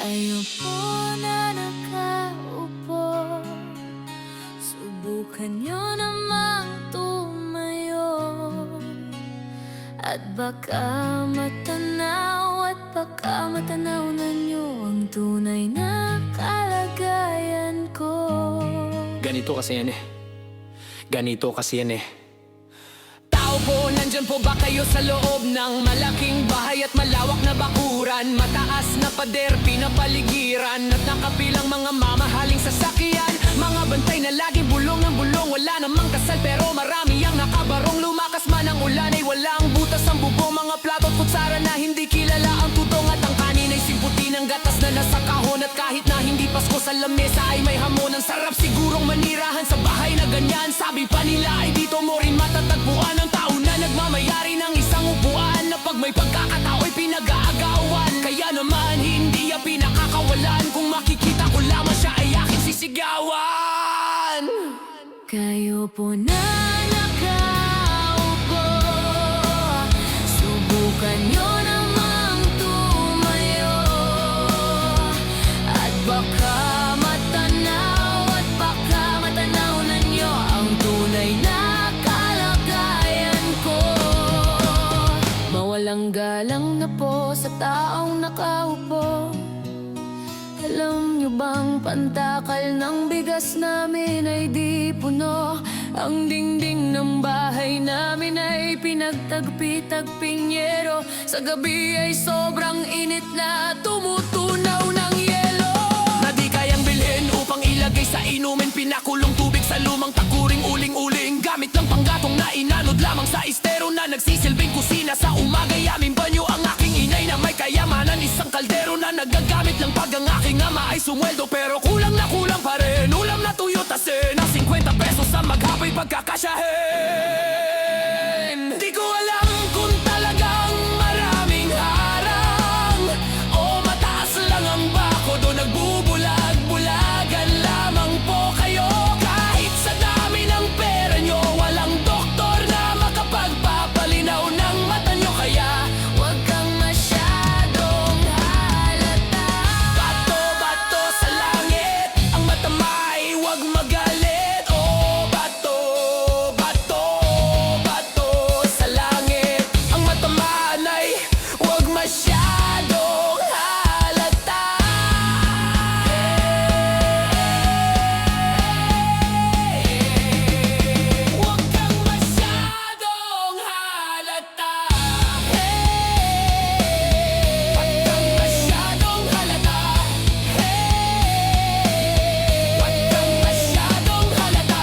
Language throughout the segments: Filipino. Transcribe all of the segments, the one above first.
Kayo po na nakaupo, subukan nyo namang tumayo. At baka matanaw na nyo ang tunay na kalagayan ko. Ganito kasi yan eh. Tao po, nandyan po ba kayo sa loob ng malaking bahay at malawak na bakuran? Mataas na pader, pinapaligiran at nakapilang mga mamahaling sasakyan. Mga bantay na laging bulong ng bulong, wala namang kasal pero marami ang nakabarong. Lumakas man ang ulan ay walang butas ang bubong. Mga plato at kutsara na hindi kilala ang tutong. At ang kanin ay simputi ng gatas na nasa kahon. At kahit na hindi Pasko sa lamesa ay may hamon. Ang sarap sigurong manirahan sa bahay na ganyan. Sabi pa nila ay dito mo rin matatagpuan ang tao na nagmamayari ng isang upuan, na pag may pagkakatao'y pinag-aagawan. Kaya naman hindi yan pinakakawalan, kung makikita ko lamang siya ay aking sisigawan. Kayo po na nakaupo, subukan nyo namang tumayo. At baka matanaw na nyo ang tunay na kalagayan ko. Mawalang galang na po sa taong nakaupo. Alam nyo bang pantakal ng bigas namin ay di puno? Ang dingding ng bahay namin ay pinagtagpi-tagping yero. Sa gabi ay sobrang init na tumutunaw ng yelo. Na di kayang bilhin upang ilagay sa inumin. Pinakulong tubig sa lumang takuring uling-uling. Gamit ng panggatong na inanod lamang sa estero na nagsisilbing kusina sa umaga. Aming banyo ang aking inay na may kayamanan. Isang kaldero na nagagamit lang pag ang aking ama ay sumweldo. Pero kulang pa rin, ulam na tuyo tasin na 50 pesos sa maghapay pagkakasyahin. Di ko alam kung talagang maraming harang o mataas lang ang bako doon nagbubulag-bulagan lamang po kayo. Kahit sa dami ng pera nyo, walang doktor na makapagpapalinaw ng mata nyo. Kaya Huwag kang masyadong halata. bato sa langit, ang matamay huwag magalit. Oh, bato sa langit, ang matamaan ay huwag masyadong halata. Huwag kang masyadong halata. Huwag kang masyadong halata. Huwag kang masyadong halata.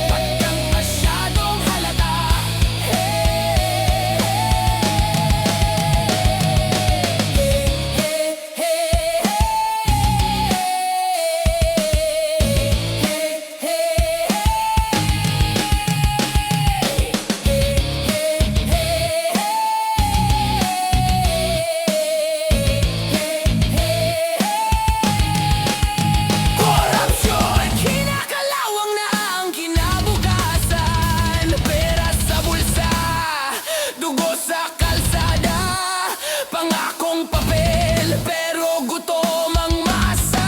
Huwag kang masyadong halata. Korupsyon, kinakalawang na ang kinabukasan. Pera sa bulsa, dugo sa kalsada. Pangakong papel, pero gutom ang masa.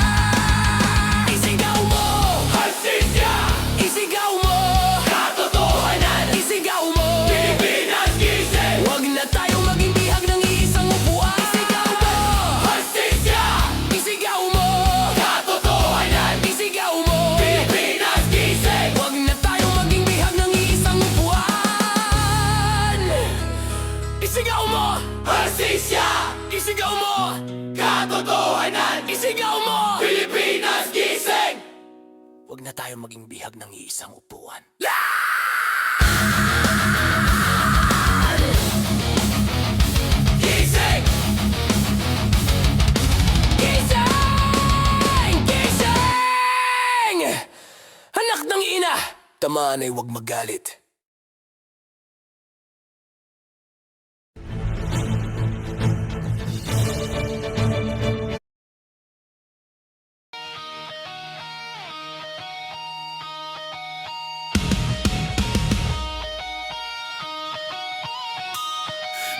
Isigaw mo, hustisya! Isigaw mo, katotohanan! Isigaw mo, Pilipinas gising! Huwag na tayong maging bihag ng iisang upuan. Isigaw mo, hustisya! Isigaw mo, katotohanan! Isigaw mo, Pilipinas gising! Huwag na tayong maging bihag ng iisang upuan. Isigaw mo, hustisya! Isigaw mo, katotohanan! Isigaw mo, Pilipinas gising! Huwag na tayong maging bihag ng iisang upuan. Gising! Gising! Gising! Anak ng ina! Tamaan ay huwag magalit.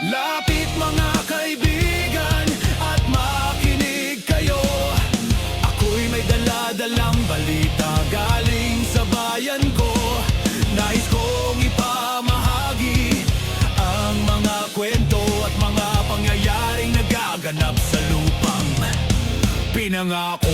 Lapit mga kaibigan, nagaganap sa lupang pinangako.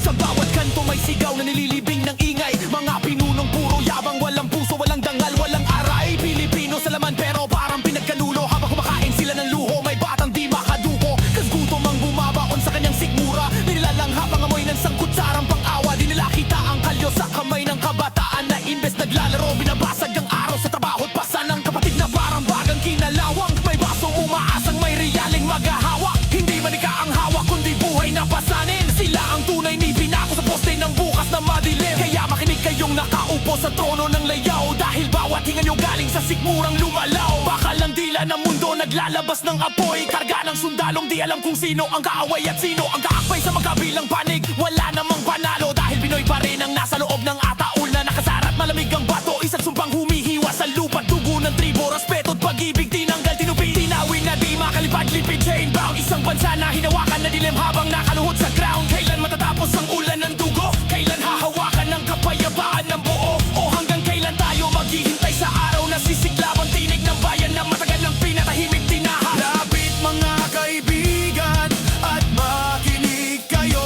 Sa bawat kanto may sigaw na nililibing ng ingay, mga pinunong puro yabang, walang puso, walang dangal, walang aray. Pilipino sa laman pero parang pinagkanulo, habang kumakain sila ng luho, may batang di makaduko. Kasgutom ang bumabaon sa kanyang sikmura, nilalanghap ang amoy ng sangkutsarang pang-awa. Di nila kita ang kalyo sa kamay ng kabataan na imbes naglalaro, binabasag ang araw sa trabaho't pasa ng kapatid na parang bagang kinalawang. May basong umaasang may riyaling maghahawak, hindi manika ang hawak kundi buhay na pasanin. Sila ang tunay ni pinako sa poste ng bukas na madilim. Kaya makinig kayong nakaupo sa trono ng layaw, dahil bawat hinga nyo galing sa sikmurang lumalaw. Bakal ng dila ng mundo naglalabas ng apoy, karga ng sundalong di alam kung sino ang kaaway at sino ang kaakbay sa magkabilang panig. Wala namang panalo dahil Pinoy pa rin ang nasa loob ng ataul na nakasarat malamig ang bato. Isang sumpang humihiwa sa lupa, dugo ng tribo, respeto't pag-ibig tinanggal, tinupi, tinawin na di makalipad, lipid, chain bound. Isang bansa na hinawakan na dilim habang nakaluhod sa ground. Kailan matatapos ang ulan ng dugo? Kailan hahawakan ng kapayapaan ng buo? O hanggang kailan tayo maghihintay sa araw na sisiklab ang tinig ng bayan na matagal ng pinatahimik tinaha? Lapit mga kaibigan at makinig kayo,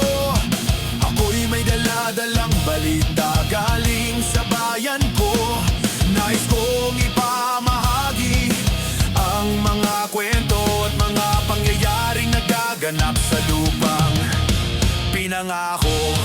ako'y may daladalang balita galing sa bayan ko. Nais kong ipamahagi ang mga kwento at mga pangyayaring nagaganap sa lupang pinangako.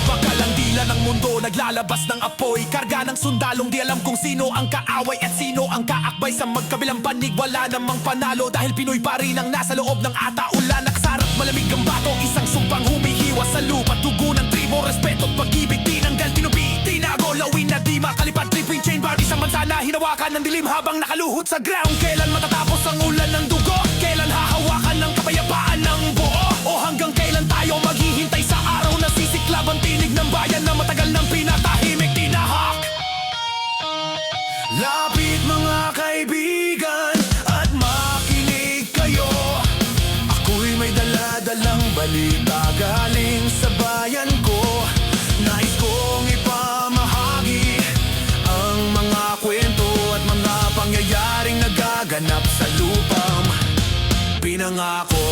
Bakal ang dila ng mundo naglalabas ng apoy, karga ng sundalong di alam kung sino ang kaaway at sino ang kaakbay sa magkabilang panig. Wala namang panalo dahil Pinoy pa rin ang nasa loob ng ataulan. Nakasarap malamig ang bato, isang sumpang humihiwa sa lupa, dugo ng tribo, respeto't pag-ibig tinanggal, tinupi, tinago, lawin na di makalipad, tripping chain bar. Isang bansa na hinawakan ng dilim habang nakaluhod sa ground. Kailan matatapos ang ulan ng dugo? Kailan hahawakan ng kapayapaan ng buo? O hanggang kailan tayo maghihintay sa araw na sisiklab ang tinig ng bayan na matagal nang pinatahimik tinahak? Lapit mga kaibigan at makinig kayo, ako'y may daladalang balita galing sa bayan ko. Nais kong ipamahagi ang mga kwento at mga pangyayaring nagaganap sa lupang pinangako.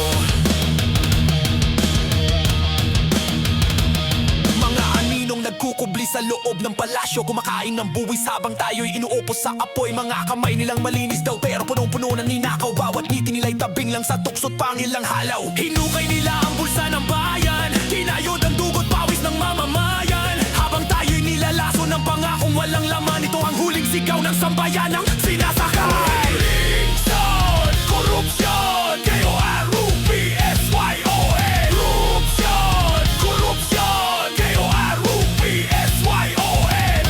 Mga aninong nagkukubli sa loob ng palasyo, kumakain ng buwis habang tayo'y inuupos sa apoy. Mga kamay nilang malinis daw pero punong-puno ng ninakaw, bawat ngiti nila'y tabing lang sa tukso't pangilang halaw. Hinukay nila ang bulsa ng bayan, kinayod ang dugo't pawis ng mamamayan, habang tayo'y nilalaso ng pangakong walang laman. Ito ang huling sigaw ng sambayanang sinasakay. Korupsyon, korupsyon, K-O-R-U-P-S-Y-O-N. Korupsyon, korupsyon, K-O-R-U-P-S-Y-O-N.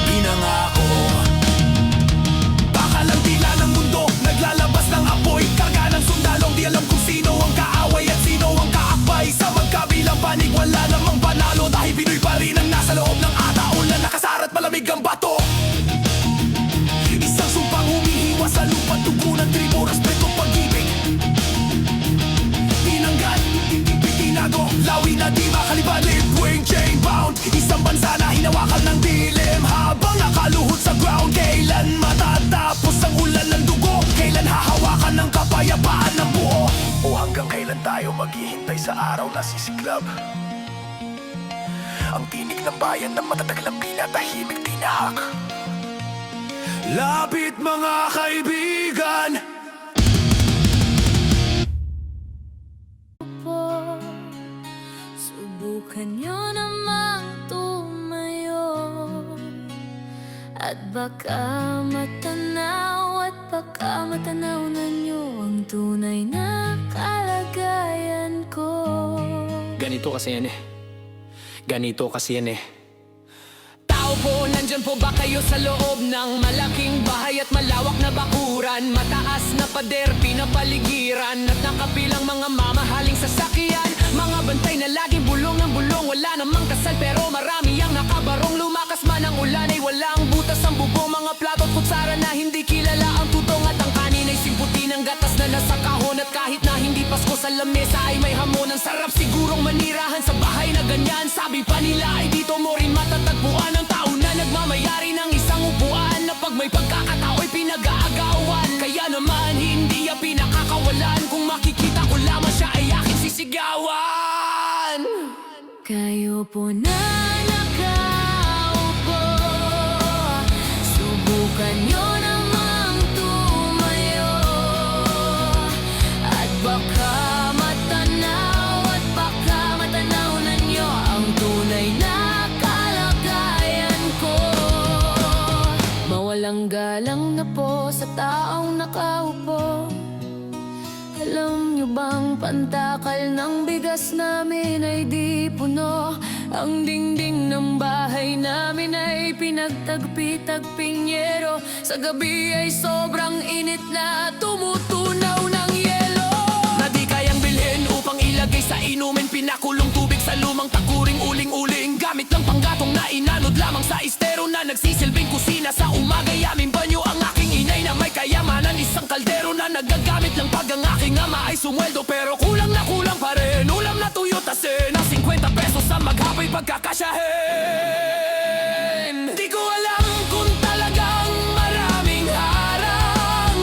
Pinangako. Bakal ang dila ng mundo naglalabas ng apoy, karga ng sundalong di alam kung sino ang kaaway at sino ang kaakbay sa magkabilang panig. Wala namang panalo dahil Pinoy pa rin ang nasa loob ng ataol na nakasarat malamig ang bato. Isang sumpang humihiwa sa lupa, dugo ng tribo, respeto, pag-ibig tinanggal, tinago, lawi na di makalipad, lip-wing, chain bound. Isang bansa na hinawakan ng dilim habang nakaluhod sa ground. Kailan matatapos ang ulan ng dugo? Kailan hahawakan ng kapayapaan ng buo? O hanggang kailan tayo maghihintay sa araw na sisiklab ang tinig ng bayan na matatagalang pinatahimik tinahak? Lapit mga kaibigan. po, subukan nyo namang tumayo, at baka matanaw na nyo ang tunay na kalagayan ko. Ganito kasi yan eh. Ganito kasi yan eh. Tao po, nandyan po ba kayo sa loob ng malaking bahay at malawak na bakuran? Mataas na pader, pinapaligiran at nakapilang mga mamahaling sasakyan. Mga bantay na laging bulong ng bulong, wala namang kasal pero marami ang nakabarong. Lumakas man ang ulan ay walang butas ang bubong, mga plato at kutsara na hindi kilala ang tutong at ang kanin ay At kahit na hindi Pasko sa lamesa ay may hamon. Ang sarap sigurong manirahan sa bahay na ganyan. Sabi pa nila ay dito mo rin matatagpuan ang tao na nagmamayari ng isang upuan, na pag may pagkakatao'y pinag-aagawan. Kaya naman hindi yan pinakakawalan. Kung makikita ko lamang siya ay aking sisigawan. Kayo po na nakaupo, subukan nyo namang tumayo, at baka matanaw na nyo ang tunay na kalagayan ko. Mawalang galang na po sa taong nakaupo. Alam nyo bang pantakal ng bigas namin ay di puno? Ang dingding ng bahay namin ay pinagtagpi-tagping yero. Sa gabi ay sobrang init na tumutunaw ng yelo. Na di kayang bilhin upang ilagay sa inumin. Pinakulong tubig sa lumang takuring uling-uling. Gamit lang panggatong na inanod lamang sa estero, na nagsisilbing kusina sa umaga. Yaming banyo ang aking inay na may kayamanan. Isang kaldero na nagagamit lang pag ang aking ama ay sumweldo. Pero kulang na kulang pa rin. Ulam na tuyo tasin na 50 pesos sa maghapay pagkakasyahin. Di ko alam kung talagang maraming harang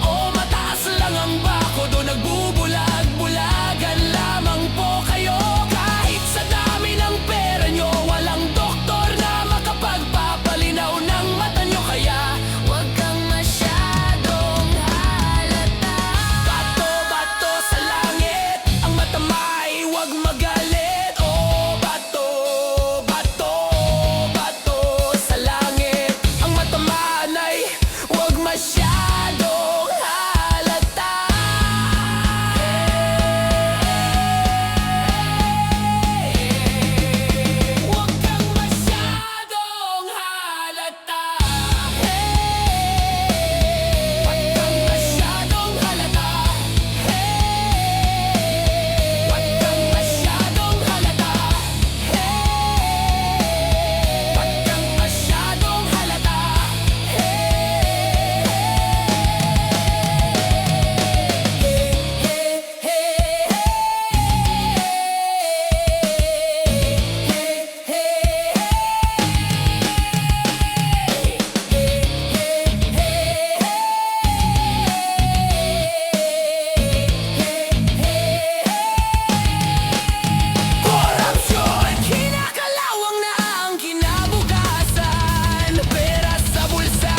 o mataas lang ang bakod o nagbubulag-bulagan lamang po kayo. Kahit sa dami ng pera nyo, walang doktor na makapagpapalinaw ng mata nyo. Kaya Huwag kang masyadong halata. bato-bato sa langit, ang matamay huwag magalit. Oh, bato-bato, bato sa langit, ang matamaan ay huwag masyadong halata. Huwag kang masyadong halata. Huwag kang masyadong halata. Huwag kang masyadong halata. Huwag kang masyadong halata. Korupsyon, kinakalawang na ang kinabukasan. Pera sa bulsa,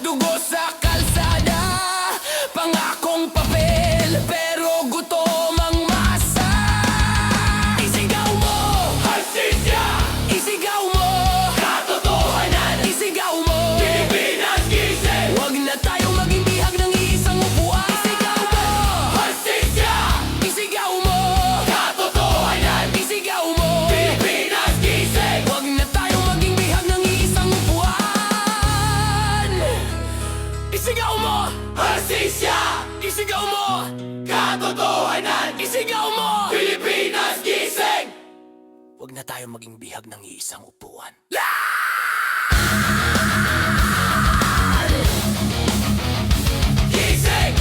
dugo sa kalsada, pangakong papel, pero gutom ang masa. Isigaw mo, hustisya! Isigaw mo, katotohanan! Isigaw mo, Pilipinas gising! Huwag na tayong maging bihag ng iisang upuan. Isigaw mo, hustisya! Isigaw mo, katotohanan! Isigaw mo, Pilipinas gising! Huwag na tayong maging bihag ng iisang upuan. Isigaw mo, hustisya! Isigaw mo, katotohanan! Isigaw mo, Pilipinas gising! Huwag na tayong maging bihag ng iisang upuan. Gising!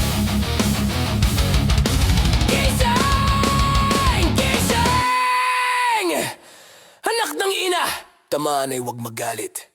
Gising! Gising! Anak ng ina! Tamaan ay huwag magalit.